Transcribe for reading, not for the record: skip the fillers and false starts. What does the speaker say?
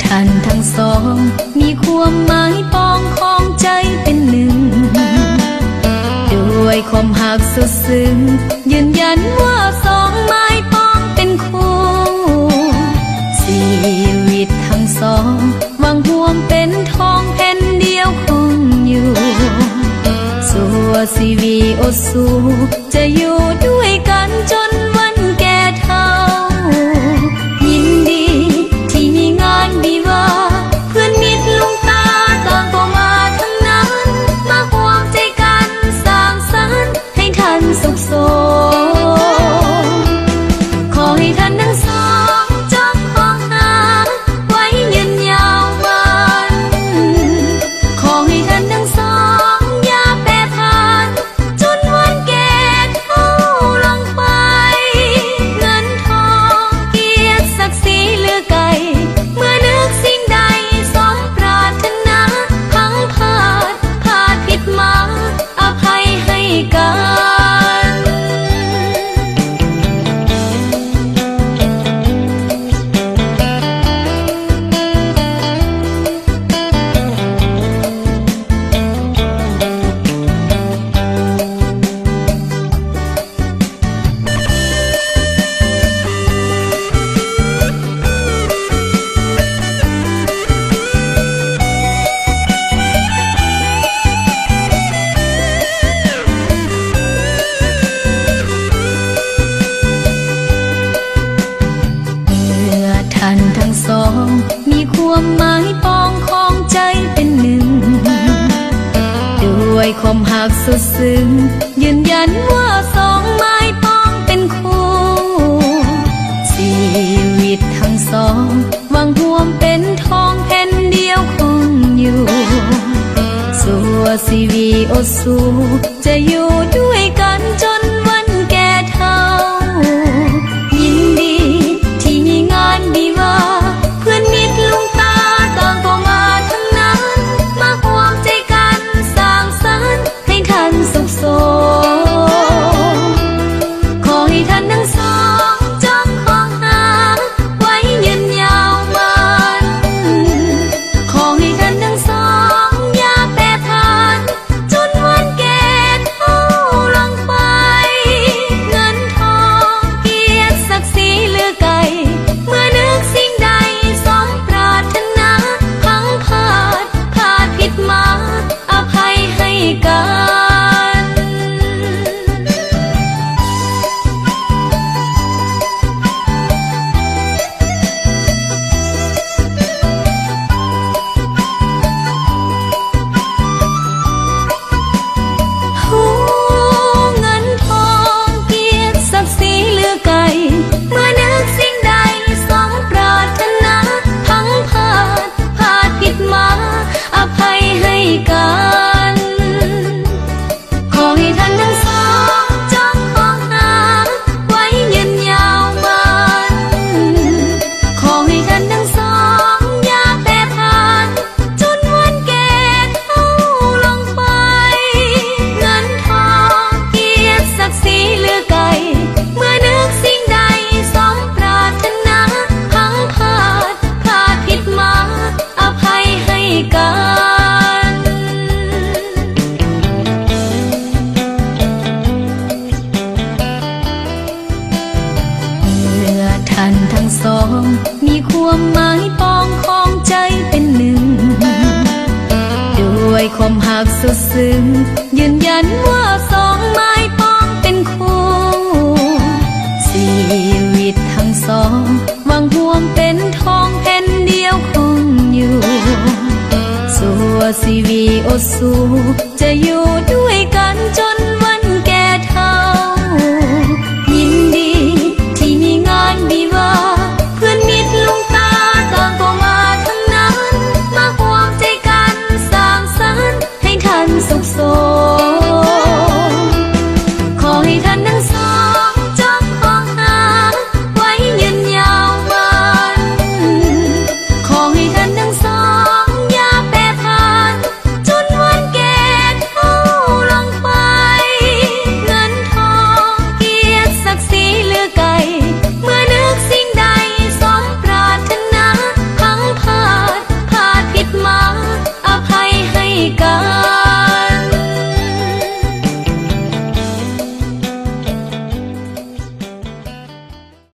ท่านทั้งสองมีความหมายปองของใจเป็นหนึ่งด้วยความหักสุดซึ้งยืนยันว่าสองไม้ปองเป็นคู่ชีวิตทั้งสองหวังห่วงเป็นทองแผ่นเดียวคงอยู่สัวชีวิตอดสู้จะอยู่ด้วยกันจนวันแก่เฒ่ายินดีที่มีงานวิวาเพื่อนมิตรลุงตาต่างก็มาทั้งนั้นมาห่วงใจกันสร้างสรรค์ให้ท่านสุขสมขอให้ท่านทั้งสองจงคงหาไว้ยืนยาววันขอให้ท่านทั้งสองอย่าแปรผันจนวันแก่เฒ่าลงไปเงินทองเกียรติศักดิ์ศรีเหลือไกลเมื่อนึกสิ่งใดสมปรารถนาพังพลาดผิดมาอภัยให้กันท่านทั้งสองมีความหมายปองของใจเป็นหนึ่งด้วยความหักสุดซึ้งยืนยันว่าสองไม้ปองเป็นคู่ชีวิตทั้งสองหวังห่วงเป็นทองแผ่นเดียวคงอยู่สัวชีวิตอดสู้จะอยู่ด้วยกันจนวันแก่เฒ่ายินดีที่มีงานวิวาเพื่อนมิตรลุงตาต่างก็มาทั้งนั้นมาห่วงใจกันสร้างสรรค์ให้ท่านสุขสมขอให้ท่านทั้งสองจงคงหาไว้ยืนยาววันขอให้ท่านทั้งสองอย่าแปรผันจนวันแก่เฒ่าลงไปเงินทองเกียรติศักดิ์ศรีเหลือไกลเมื่อนึกสิ่งใดสมปรารถนาพังพลาดผิดมาอภัยให้กันเงินทองเกียรติศักดิ์ศรีเหลือไกลเมื่อนึกสิ่งใดสมปรารถนาพังพลาดผิดมาอภัยให้กันขอให้ท่านทั้งสองจงคงหาไว้ยืนยาววันขอให้ท่านทั้งสองอย่าแปรผันจนวันแก่เฒ่าลงไปเงินทองเกียรติศักดิ์ศรีเหลือไกลเมื่อนึกสิ่งใดสมปรารถนาพังพลาดผิดมาอภัยให้กันเมื่อท่านทั้งสองมีความหมายปองของใจเป็นหนึ่งด้วยความหักสุดซึ้งยืนยันว่าสองไม้ปองเป็นคู่ชีวิตทั้งสองหวังห่วงเป็นทองแผ่นเดียวคงอยู่สัวชีวิตอดสู้จะอยู่ด้วย